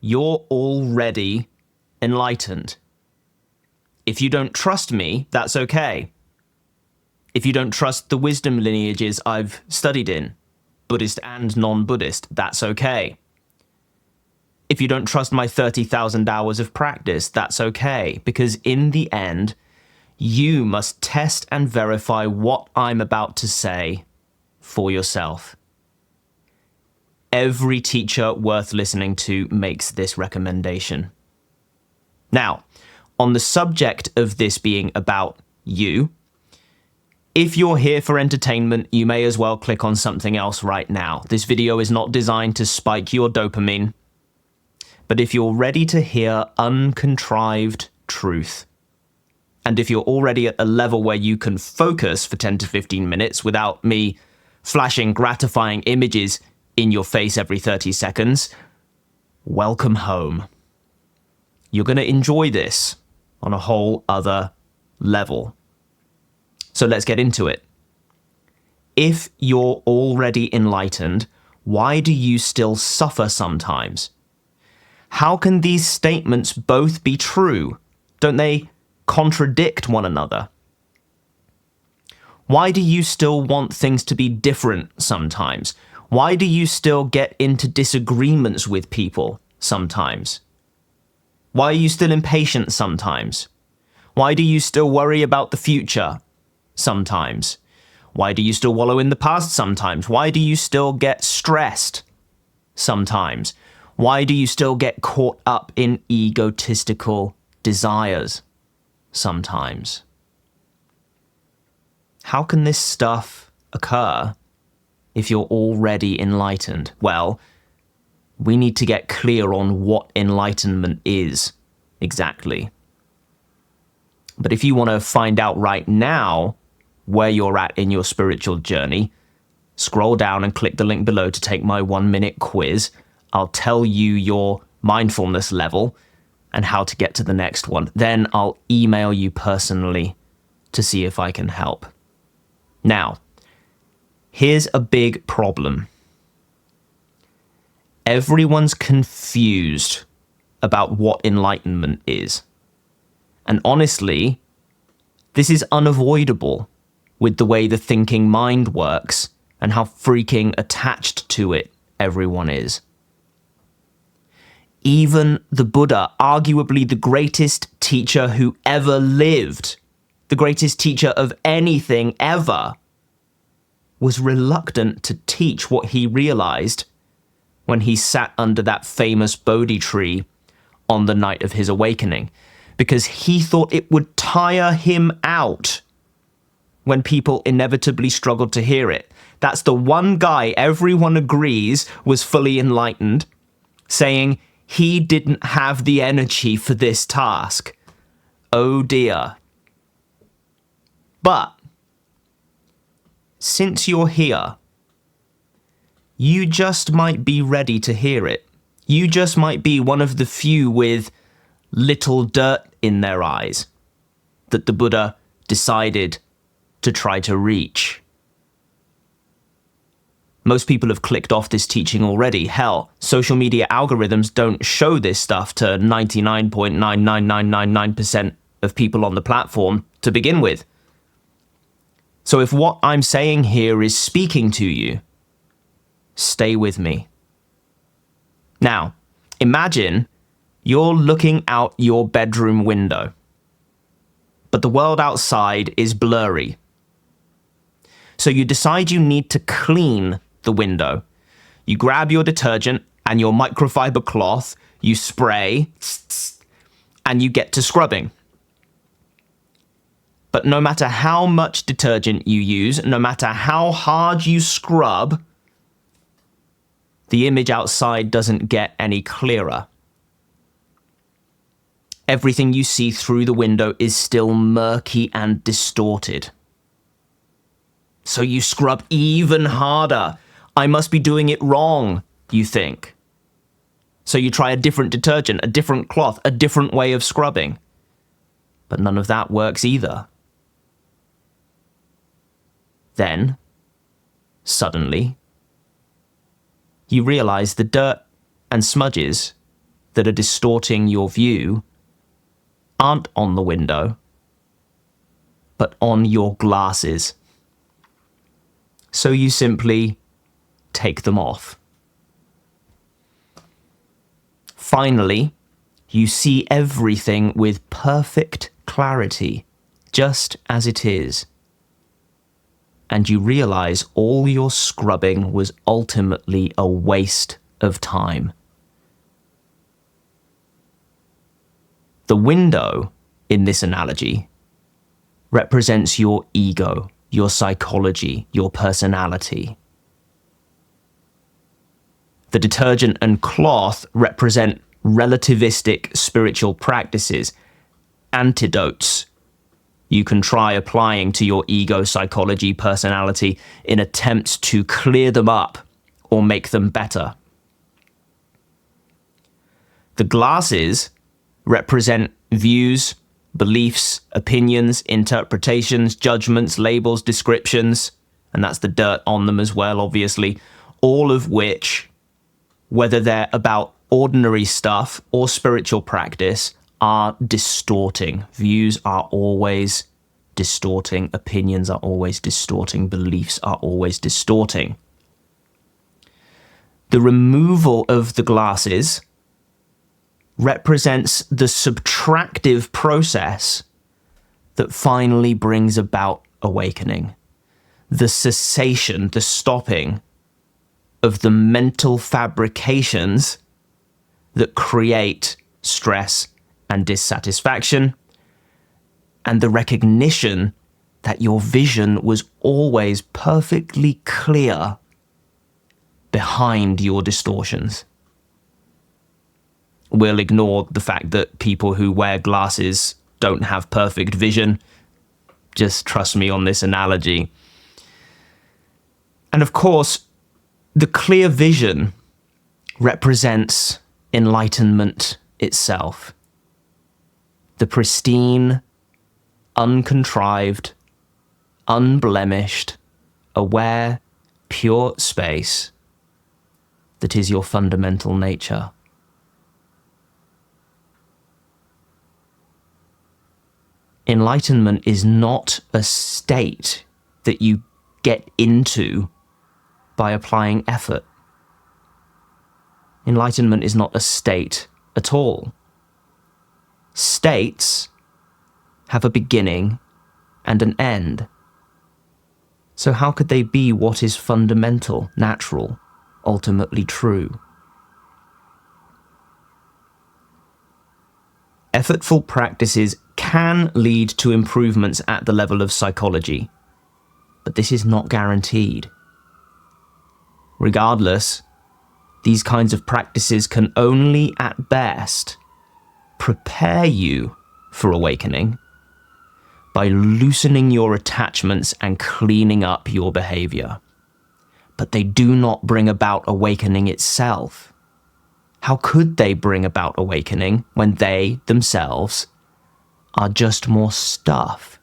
You're already enlightened. If you don't trust me, that's okay. If you don't trust the wisdom lineages I've studied in, Buddhist and non-Buddhist, that's okay. If you don't trust my 30,000 hours of practice, that's okay, because in the end, you must test and verify what I'm about to say for yourself. Every teacher worth listening to makes this recommendation. Now, on the subject of this being about you, if you're here for entertainment, you may as well click on something else right now. This video is not designed to spike your dopamine. But if you're ready to hear uncontrived truth, and if you're already at a level where you can focus for 10 to 15 minutes without me flashing gratifying images in your face every 30 seconds, welcome home. You're going to enjoy this on a whole other level. So let's get into it. If you're already enlightened, why do you still suffer sometimes? How can these statements both be true? Don't they contradict one another? Why do you still want things to be different sometimes? Why do you still get into disagreements with people sometimes? Why are you still impatient sometimes? Why do you still worry about the future sometimes? Why do you still wallow in the past sometimes? Why do you still get stressed sometimes? Why do you still get caught up in egotistical desires sometimes? How can this stuff occur if you're already enlightened? Well, we need to get clear on what enlightenment is exactly. But if you want to find out right now where you're at in your spiritual journey, scroll down and click the link below to take my 1-minute quiz. I'll tell you your mindfulness level and how to get to the next one. Then I'll email you personally to see if I can help. Now, here's a big problem. Everyone's confused about what enlightenment is. And honestly, this is unavoidable with the way the thinking mind works and how freaking attached to it everyone is. Even the Buddha, arguably the greatest teacher who ever lived, the greatest teacher of anything ever, was reluctant to teach what he realized when he sat under that famous Bodhi tree on the night of his awakening, because he thought it would tire him out when people inevitably struggled to hear it. That's the one guy everyone agrees was fully enlightened, saying he didn't have the energy for this task. Oh dear. But since you're here, you just might be ready to hear it. You just might be one of the few with little dirt in their eyes that the Buddha decided to try to reach. Most people have clicked off this teaching already. Hell, social media algorithms don't show this stuff to 99.99999% of people on the platform to begin with. So if what I'm saying here is speaking to you, stay with me. Now, imagine you're looking out your bedroom window, but the world outside is blurry. So you decide you need to clean the window. You grab your detergent and your microfiber cloth, you spray, and you get to scrubbing. But no matter how much detergent you use, no matter how hard you scrub, the image outside doesn't get any clearer. Everything you see through the window is still murky and distorted. So you scrub even harder. I must be doing it wrong, you think. So you try a different detergent, a different cloth, a different way of scrubbing. But none of that works either. Then, suddenly, you realize the dirt and smudges that are distorting your view aren't on the window, but on your glasses. So you simply take them off. Finally, you see everything with perfect clarity, just as it is. And you realize all your scrubbing was ultimately a waste of time. The window, in this analogy, represents your ego, your psychology, your personality. The detergent and cloth represent relativistic spiritual practices, antidotes you can try applying to your ego, psychology, personality in attempts to clear them up or make them better. The glasses represent views, beliefs, opinions, interpretations, judgments, labels, descriptions, and that's the dirt on them as well, obviously, all of which, whether they're about ordinary stuff or spiritual practice, are distorting. Views are always distorting. Opinions are always distorting. Beliefs are always distorting. The removal of the glasses represents the subtractive process that finally brings about awakening. The cessation, the stopping of the mental fabrications that create stress and dissatisfaction, and the recognition that your vision was always perfectly clear behind your distortions. We'll ignore the fact that people who wear glasses don't have perfect vision. Just trust me on this analogy. And of course, the clear vision represents enlightenment itself. The pristine, uncontrived, unblemished, aware, pure space that is your fundamental nature. Enlightenment is not a state that you get into by applying effort. Enlightenment is not a state at all. States have a beginning and an end. So how could they be what is fundamental, natural, ultimately true? Effortful practices can lead to improvements at the level of psychology, but this is not guaranteed. Regardless, these kinds of practices can only at best prepare you for awakening by loosening your attachments and cleaning up your behavior. But they do not bring about awakening itself. How could they bring about awakening when they themselves are just more stuff?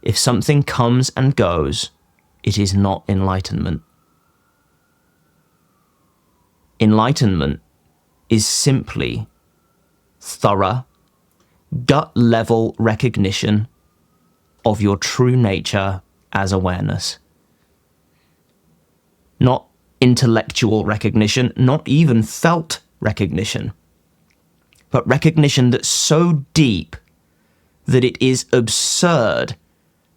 If something comes and goes, it is not enlightenment. Enlightenment is simply thorough, gut-level recognition of your true nature as awareness. Not intellectual recognition, not even felt recognition, but recognition that's so deep that it is absurd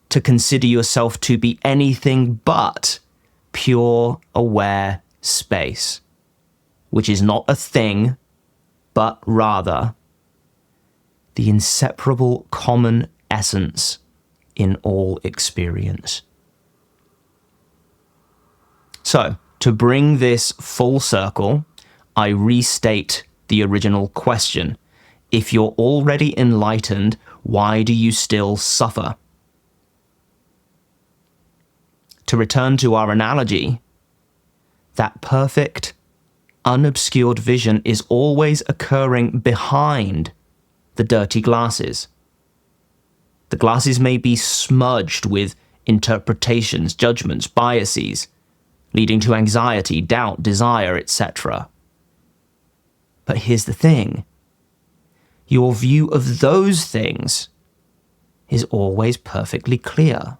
to consider yourself to be anything but pure aware space, which is not a thing, but rather the inseparable common essence in all experience. So, to bring this full circle, I restate the original question. If you're already enlightened, why do you still suffer? To return to our analogy, that perfect, unobscured vision is always occurring behind the dirty glasses. The glasses may be smudged with interpretations, judgments, biases, leading to anxiety, doubt, desire, etc. But here's the thing. Your view of those things is always perfectly clear.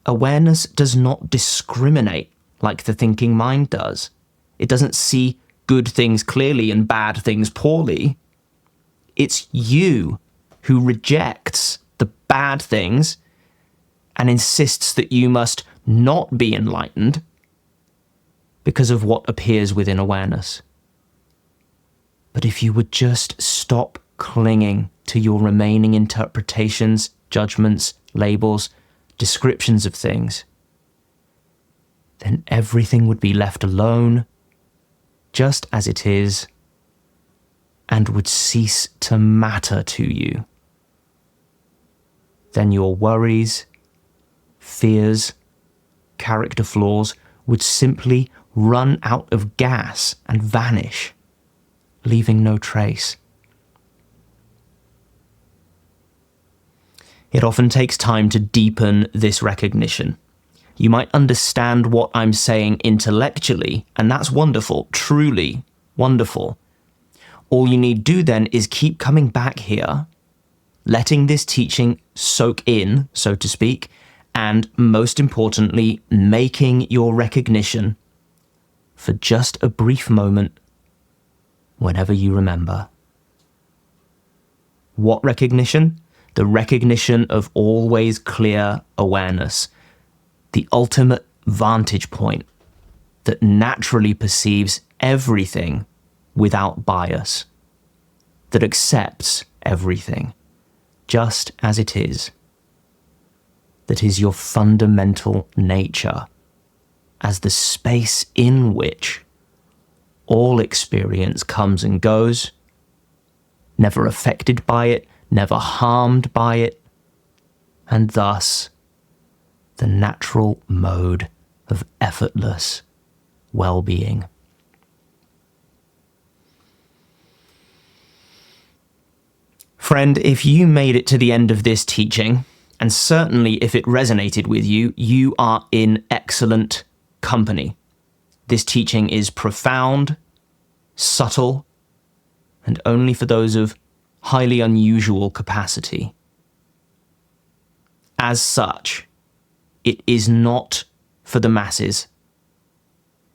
Awareness does not discriminate like the thinking mind does. It doesn't see good things clearly and bad things poorly. It's you who rejects the bad things and insists that you must not be enlightened because of what appears within awareness. But if you would just stop clinging to your remaining interpretations, judgments, labels, descriptions of things, then everything would be left alone, just as it is, and would cease to matter to you. Then your worries, fears, character flaws would simply run out of gas and vanish, leaving no trace. It often takes time to deepen this recognition. You might understand what I'm saying intellectually, and that's wonderful, truly wonderful. All you need to do then is keep coming back here, letting this teaching soak in, so to speak, and most importantly, making your recognition for just a brief moment whenever you remember. What recognition? The recognition of always clear awareness, the ultimate vantage point that naturally perceives everything without bias, that accepts everything just as it is, that is your fundamental nature as the space in which all experience comes and goes, never affected by it, never harmed by it, and thus the natural mode of effortless well-being. Friend, if you made it to the end of this teaching, and certainly if it resonated with you, you are in excellent company. This teaching is profound, subtle, and only for those of highly unusual capacity. As such, it is not for the masses.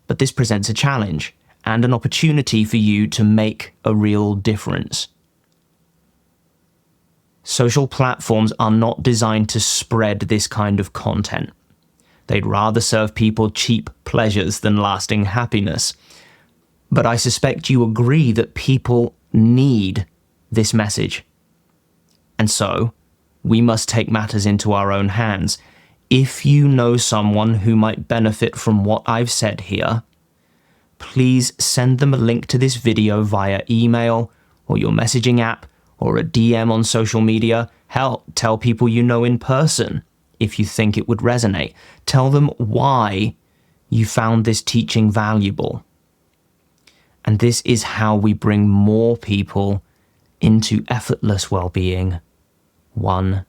But this presents a challenge and an opportunity for you to make a real difference. Social platforms are not designed to spread this kind of content. They'd rather serve people cheap pleasures than lasting happiness. But I suspect you agree that people need this message. And so, we must take matters into our own hands. If you know someone who might benefit from what I've said here, please send them a link to this video via email or your messaging app or a DM on social media. Hell, tell people you know in person if you think it would resonate. Tell them why you found this teaching valuable. And this is how we bring more people into effortless well-being, one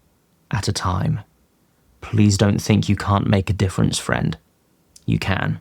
at a time. Please don't think you can't make a difference, friend. You can.